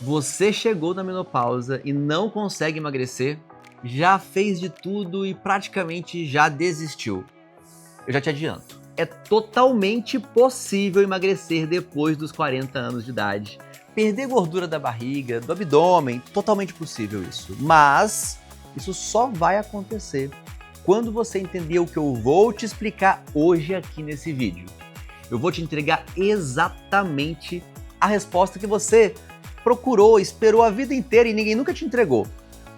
Você chegou na menopausa e não consegue emagrecer? Já fez de tudo e praticamente já desistiu? Eu já te adianto, é totalmente possível emagrecer depois dos 40 anos de idade. Perder gordura da barriga, do abdômen, totalmente possível isso. Mas isso só vai acontecer quando você entender o que eu vou te explicar hoje aqui nesse vídeo. Eu vou te entregar exatamente a resposta que você procurou, esperou a vida inteira e ninguém nunca te entregou.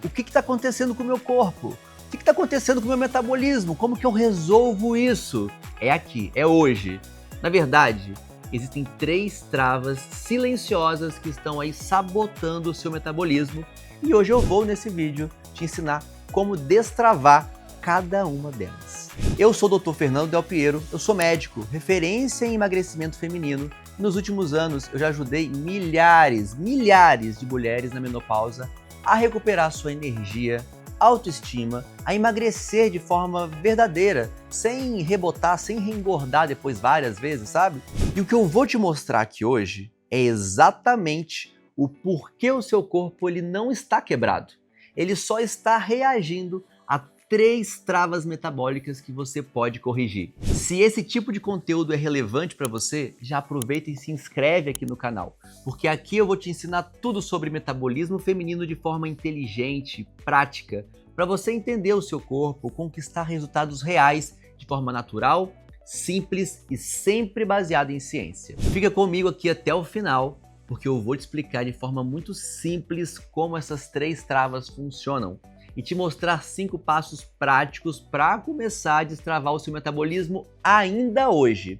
O que está acontecendo com o meu corpo? O que está acontecendo com o meu metabolismo? Como que eu resolvo isso? É aqui, é hoje. Na verdade, existem 3 travas silenciosas que estão aí sabotando o seu metabolismo e hoje eu vou nesse vídeo te ensinar como destravar cada uma delas. Eu sou o Dr. Fernando Del Piero, eu sou médico, referência em emagrecimento feminino. Nos últimos anos, eu já ajudei milhares de mulheres na menopausa a recuperar sua energia, autoestima, a emagrecer de forma verdadeira, sem rebotar, sem reengordar depois várias vezes, sabe? E o que eu vou te mostrar aqui hoje é exatamente o porquê o seu corpo ele não está quebrado. Ele só está reagindo a 3 travas metabólicas que você pode corrigir. Se esse tipo de conteúdo é relevante para você, já aproveita e se inscreve aqui no canal, porque aqui eu vou te ensinar tudo sobre metabolismo feminino de forma inteligente, prática, para você entender o seu corpo, conquistar resultados reais de forma natural, simples e sempre baseada em ciência. Fica comigo aqui até o final, porque eu vou te explicar de forma muito simples como essas 3 travas funcionam e te mostrar 5 passos práticos para começar a destravar o seu metabolismo ainda hoje.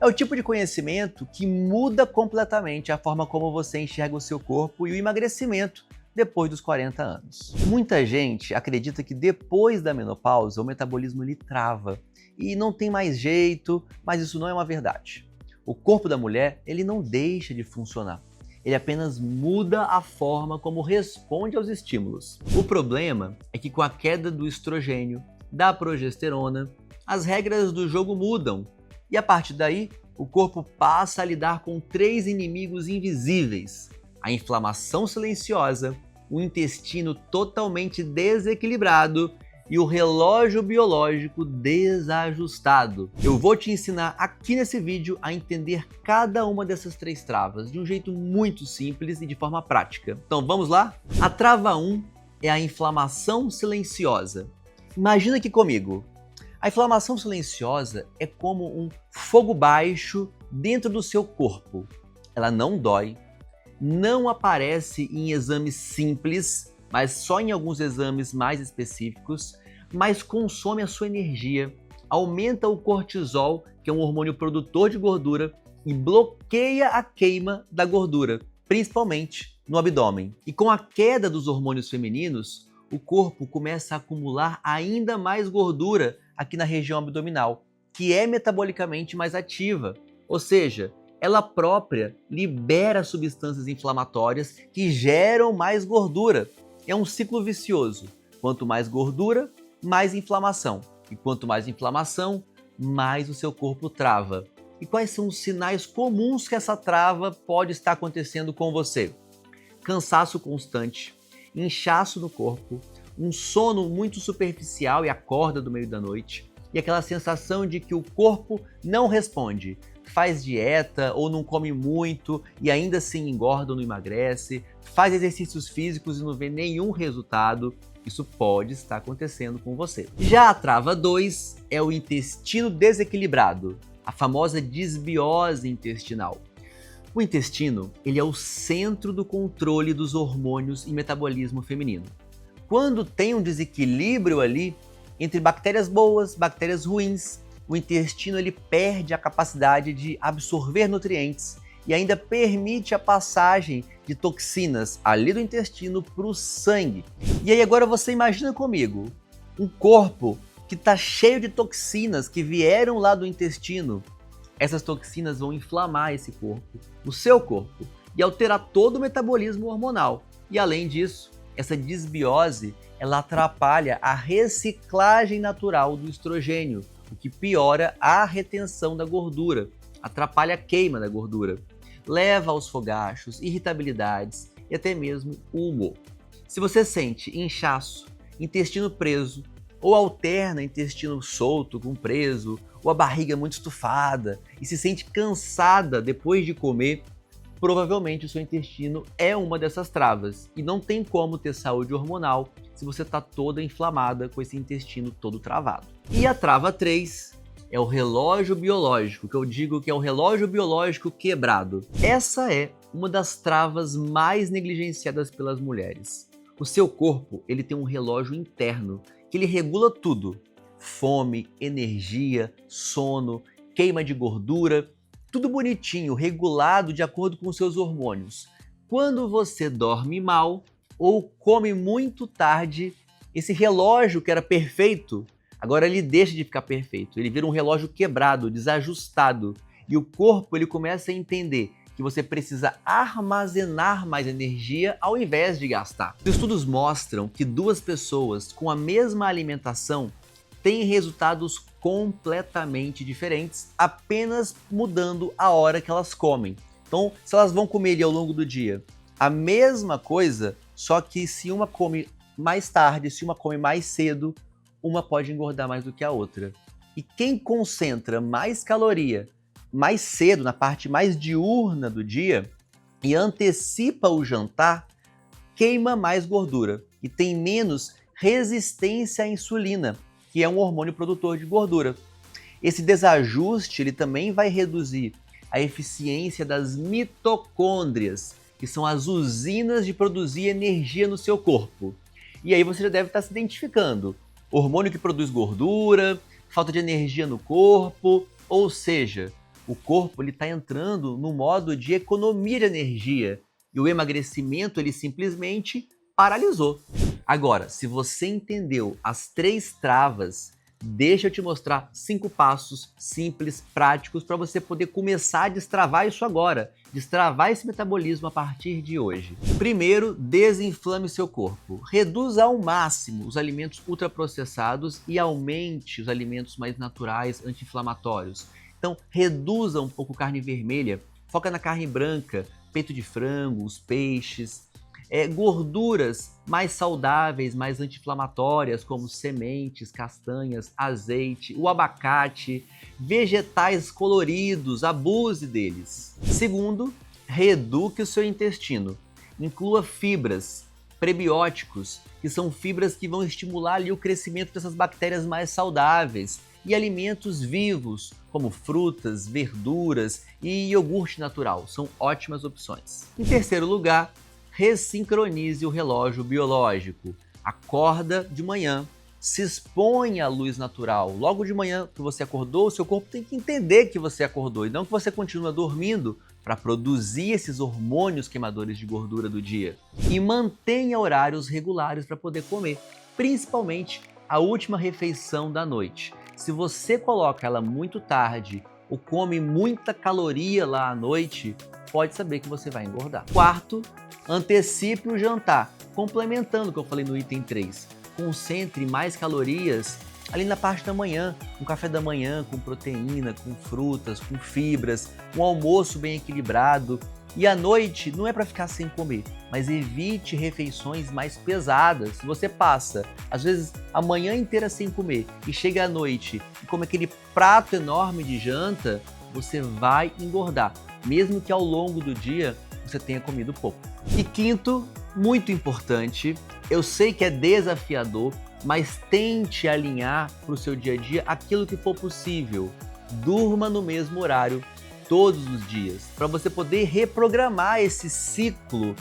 É o tipo de conhecimento que muda completamente a forma como você enxerga o seu corpo e o emagrecimento depois dos 40 anos. Muita gente acredita que depois da menopausa o metabolismo ele trava e não tem mais jeito, mas isso não é uma verdade. O corpo da mulher ele não deixa de funcionar. Ele apenas muda a forma como responde aos estímulos. O problema é que com a queda do estrogênio, da progesterona, as regras do jogo mudam e a partir daí o corpo passa a lidar com 3 inimigos invisíveis: a inflamação silenciosa, o intestino totalmente desequilibrado e o relógio biológico desajustado. Eu vou te ensinar aqui nesse vídeo a entender cada uma dessas 3 travas de um jeito muito simples e de forma prática. Então vamos lá? A trava 1 é a inflamação silenciosa. Imagina aqui comigo. A inflamação silenciosa é como um fogo baixo dentro do seu corpo. Ela não dói, não aparece em exames simples, mas só em alguns exames mais específicos, mas consome a sua energia, aumenta o cortisol, que é um hormônio produtor de gordura, e bloqueia a queima da gordura, principalmente no abdômen. E com a queda dos hormônios femininos, o corpo começa a acumular ainda mais gordura aqui na região abdominal, que é metabolicamente mais ativa, ou seja, ela própria libera substâncias inflamatórias que geram mais gordura. É um ciclo vicioso. Quanto mais gordura, mais inflamação. E quanto mais inflamação, mais o seu corpo trava. E quais são os sinais comuns que essa trava pode estar acontecendo com você? Cansaço constante, inchaço no corpo, um sono muito superficial e acorda do meio da noite, e aquela sensação de que o corpo não responde. Faz dieta ou não come muito e ainda assim engorda ou não emagrece, faz exercícios físicos e não vê nenhum resultado, isso pode estar acontecendo com você. Já a trava 2 é o intestino desequilibrado, a famosa disbiose intestinal. O intestino ele é o centro do controle dos hormônios e metabolismo feminino. Quando tem um desequilíbrio ali entre bactérias boas, bactérias ruins, o intestino ele perde a capacidade de absorver nutrientes e ainda permite a passagem de toxinas ali do intestino para o sangue. E aí agora você imagina comigo, um corpo que está cheio de toxinas que vieram lá do intestino. Essas toxinas vão inflamar esse corpo, o seu corpo, e alterar todo o metabolismo hormonal. E além disso, essa disbiose ela atrapalha a reciclagem natural do estrogênio, o que piora a retenção da gordura, atrapalha a queima da gordura, leva aos fogachos, irritabilidades e até mesmo o humor. Se você sente inchaço, intestino preso, ou alterna intestino solto com preso, ou a barriga muito estufada e se sente cansada depois de comer, provavelmente o seu intestino é uma dessas travas e não tem como ter saúde hormonal se você está toda inflamada com esse intestino todo travado. E a trava 3 é o relógio biológico, que eu digo que é o relógio biológico quebrado. Essa é uma das travas mais negligenciadas pelas mulheres. O seu corpo, ele tem um relógio interno que ele regula tudo: fome, energia, sono, queima de gordura, tudo bonitinho, regulado de acordo com os seus hormônios. Quando você dorme mal ou come muito tarde, esse relógio que era perfeito, agora ele deixa de ficar perfeito. Ele vira um relógio quebrado, desajustado. E o corpo ele começa a entender que você precisa armazenar mais energia ao invés de gastar. Os estudos mostram que duas pessoas com a mesma alimentação têm resultados completamente diferentes, apenas mudando a hora que elas comem. Então, se elas vão comer ali ao longo do dia a mesma coisa, só que se uma come mais tarde, se uma come mais cedo, uma pode engordar mais do que a outra. E quem concentra mais caloria mais cedo, na parte mais diurna do dia, e antecipa o jantar, queima mais gordura e tem menos resistência à insulina, que é um hormônio produtor de gordura. Esse desajuste ele também vai reduzir a eficiência das mitocôndrias, que são as usinas de produzir energia no seu corpo. E aí você já deve estar se identificando. Hormônio que produz gordura, falta de energia no corpo, ou seja, o corpo está entrando no modo de economia de energia e o emagrecimento ele simplesmente paralisou. Agora, se você entendeu as 3 travas, deixa eu te mostrar 5 passos simples, práticos, para você poder começar a destravar isso agora, destravar esse metabolismo a partir de hoje. Primeiro, desinflame seu corpo. Reduza ao máximo os alimentos ultraprocessados e aumente os alimentos mais naturais, anti-inflamatórios. Então, reduza um pouco carne vermelha, foca na carne branca, peito de frango, os peixes, gorduras mais saudáveis, mais anti-inflamatórias, como sementes, castanhas, azeite, o abacate, vegetais coloridos, abuse deles. Segundo, reeduque o seu intestino. Inclua fibras, prebióticos, que são fibras que vão estimular ali o crescimento dessas bactérias mais saudáveis, e alimentos vivos, como frutas, verduras e iogurte natural, são ótimas opções. Em terceiro lugar, ressincronize o relógio biológico. Acorda de manhã, se expõe à luz natural. Logo de manhã que você acordou, o seu corpo tem que entender que você acordou e não que você continua dormindo para produzir esses hormônios queimadores de gordura do dia. E mantenha horários regulares para poder comer, principalmente a última refeição da noite. Se você coloca ela muito tarde ou come muita caloria lá à noite, pode saber que você vai engordar. Quarto, antecipe o jantar, complementando o que eu falei no item 3. Concentre mais calorias ali na parte da manhã, um café da manhã com proteína, com frutas, com fibras, um almoço bem equilibrado. E à noite não é para ficar sem comer, mas evite refeições mais pesadas. Se você passa, às vezes, a manhã inteira sem comer e chega à noite e come aquele prato enorme de janta, você vai engordar, mesmo que ao longo do dia você tenha comido pouco. E quinto, muito importante, eu sei que é desafiador, mas tente alinhar para o seu dia a dia aquilo que for possível. Durma no mesmo horário todos os dias, para você poder reprogramar esse ciclo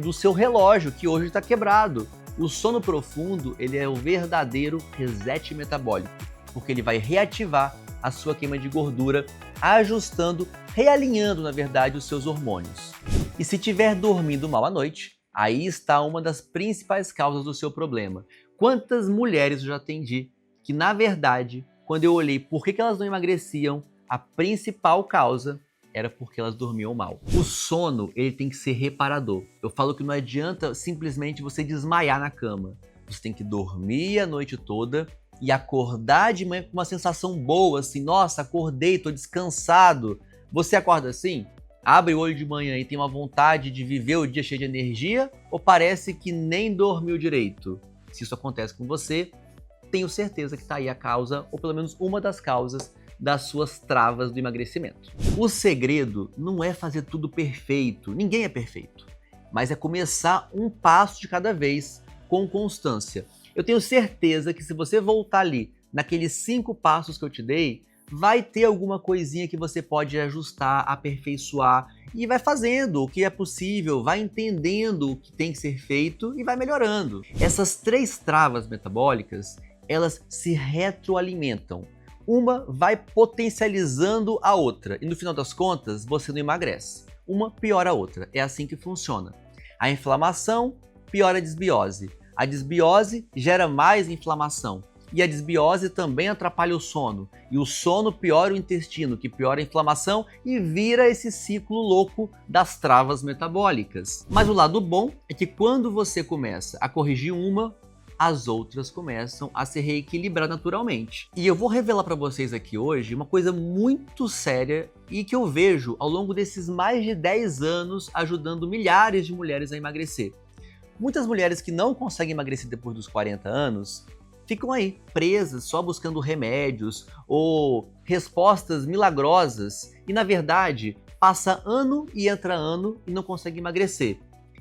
do seu relógio, que hoje está quebrado. O sono profundo, ele é o verdadeiro reset metabólico, porque ele vai reativar a sua queima de gordura, ajustando, realinhando, na verdade, os seus hormônios. E se estiver dormindo mal à noite, aí está uma das principais causas do seu problema. Quantas mulheres eu já atendi que, na verdade, quando eu olhei por que elas não emagreciam, a principal causa era porque elas dormiam mal. O sono, ele tem que ser reparador. Eu falo que não adianta simplesmente você desmaiar na cama. Você tem que dormir a noite toda e acordar de manhã com uma sensação boa, assim, nossa, acordei, tô descansado. Você acorda assim? Abre o olho de manhã e tem uma vontade de viver o dia cheio de energia, ou parece que nem dormiu direito? Se isso acontece com você, tenho certeza que está aí a causa, ou pelo menos uma das causas, das suas travas do emagrecimento. O segredo não é fazer tudo perfeito, ninguém é perfeito, mas é começar um passo de cada vez, com constância. Eu tenho certeza que se você voltar ali, naqueles 5 passos que eu te dei, vai ter alguma coisinha que você pode ajustar, aperfeiçoar e vai fazendo o que é possível, vai entendendo o que tem que ser feito e vai melhorando. Essas 3 travas metabólicas, elas se retroalimentam. Uma vai potencializando a outra e no final das contas você não emagrece. Uma piora a outra, é assim que funciona. A inflamação piora a desbiose. A desbiose gera mais inflamação. E a desbiose também atrapalha o sono. E o sono piora o intestino, que piora a inflamação e vira esse ciclo louco das travas metabólicas. Mas o lado bom é que quando você começa a corrigir uma, as outras começam a se reequilibrar naturalmente. E eu vou revelar para vocês aqui hoje uma coisa muito séria e que eu vejo ao longo desses mais de 10 anos ajudando milhares de mulheres a emagrecer. Muitas mulheres que não conseguem emagrecer depois dos 40 anos ficam aí presas só buscando remédios ou respostas milagrosas e na verdade passa ano e entra ano e não consegue emagrecer.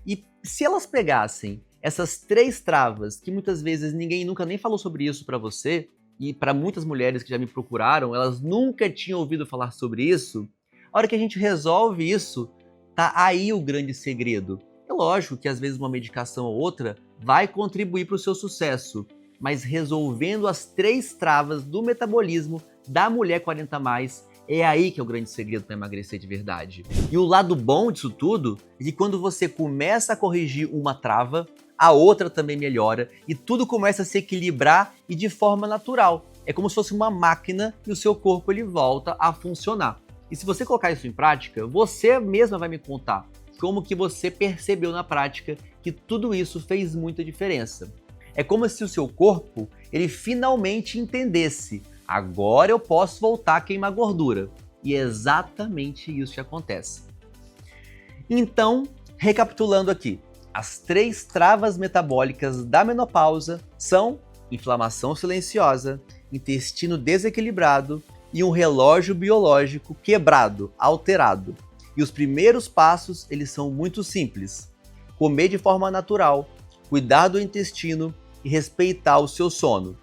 E se elas pegassem essas 3 travas, que muitas vezes ninguém nunca nem falou sobre isso para você, e para muitas mulheres que já me procuraram, elas nunca tinham ouvido falar sobre isso, a hora que a gente resolve isso, tá aí o grande segredo. É lógico que às vezes uma medicação ou outra vai contribuir para o seu sucesso, mas resolvendo as 3 travas do metabolismo da mulher 40+, é aí que é o grande segredo para emagrecer de verdade. E o lado bom disso tudo é que quando você começa a corrigir uma trava, a outra também melhora e tudo começa a se equilibrar e de forma natural. É como se fosse uma máquina e o seu corpo ele volta a funcionar. E se você colocar isso em prática, você mesma vai me contar como que você percebeu na prática que tudo isso fez muita diferença. É como se o seu corpo ele finalmente entendesse: agora eu posso voltar a queimar gordura. E é exatamente isso que acontece. Então, recapitulando aqui, as 3 travas metabólicas da menopausa são inflamação silenciosa, intestino desequilibrado e um relógio biológico quebrado, alterado. E os primeiros passos, eles são muito simples. Comer de forma natural, cuidar do intestino e respeitar o seu sono.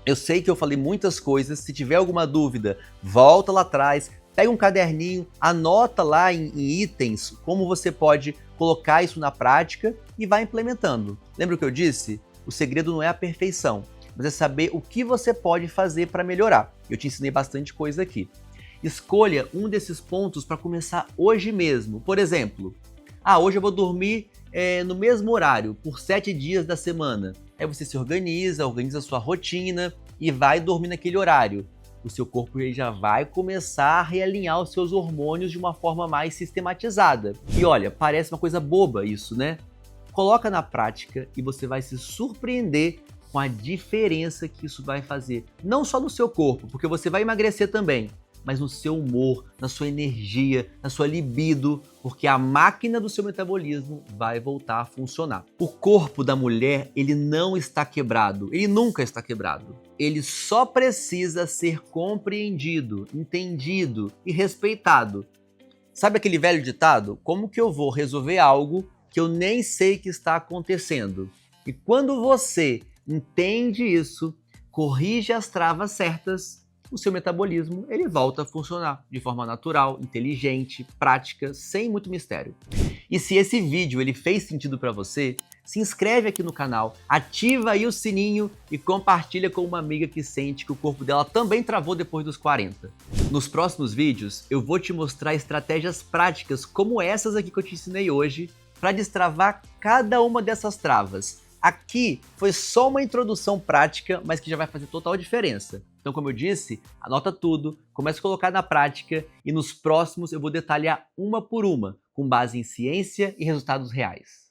Eu sei que eu falei muitas coisas, se tiver alguma dúvida, volta lá atrás, pega um caderninho, anota lá em itens como você pode colocar isso na prática e vai implementando. Lembra o que eu disse? O segredo não é a perfeição, mas é saber o que você pode fazer para melhorar. Eu te ensinei bastante coisa aqui. Escolha um desses pontos para começar hoje mesmo. Por exemplo, hoje eu vou dormir no mesmo horário, por 7 dias da semana. Aí você se organiza a sua rotina e vai dormir naquele horário. O seu corpo ele já vai começar a realinhar os seus hormônios de uma forma mais sistematizada. E olha, parece uma coisa boba isso, né? Coloca na prática e você vai se surpreender com a diferença que isso vai fazer. Não só no seu corpo, porque você vai emagrecer também, mas no seu humor, na sua energia, na sua libido, porque a máquina do seu metabolismo vai voltar a funcionar. O corpo da mulher, ele não está quebrado, ele nunca está quebrado. Ele só precisa ser compreendido, entendido e respeitado. Sabe aquele velho ditado? Como que eu vou resolver algo que eu nem sei que está acontecendo? E quando você entende isso, corrige as travas certas, o seu metabolismo ele volta a funcionar de forma natural, inteligente, prática, sem muito mistério. E se esse vídeo ele fez sentido para você, se inscreve aqui no canal, ativa aí o sininho e compartilha com uma amiga que sente que o corpo dela também travou depois dos 40. Nos próximos vídeos eu vou te mostrar estratégias práticas como essas aqui que eu te ensinei hoje para destravar cada uma dessas travas. Aqui foi só uma introdução prática, mas que já vai fazer total diferença. Então, como eu disse, anota tudo, comece a colocar na prática e nos próximos eu vou detalhar uma por uma, com base em ciência e resultados reais.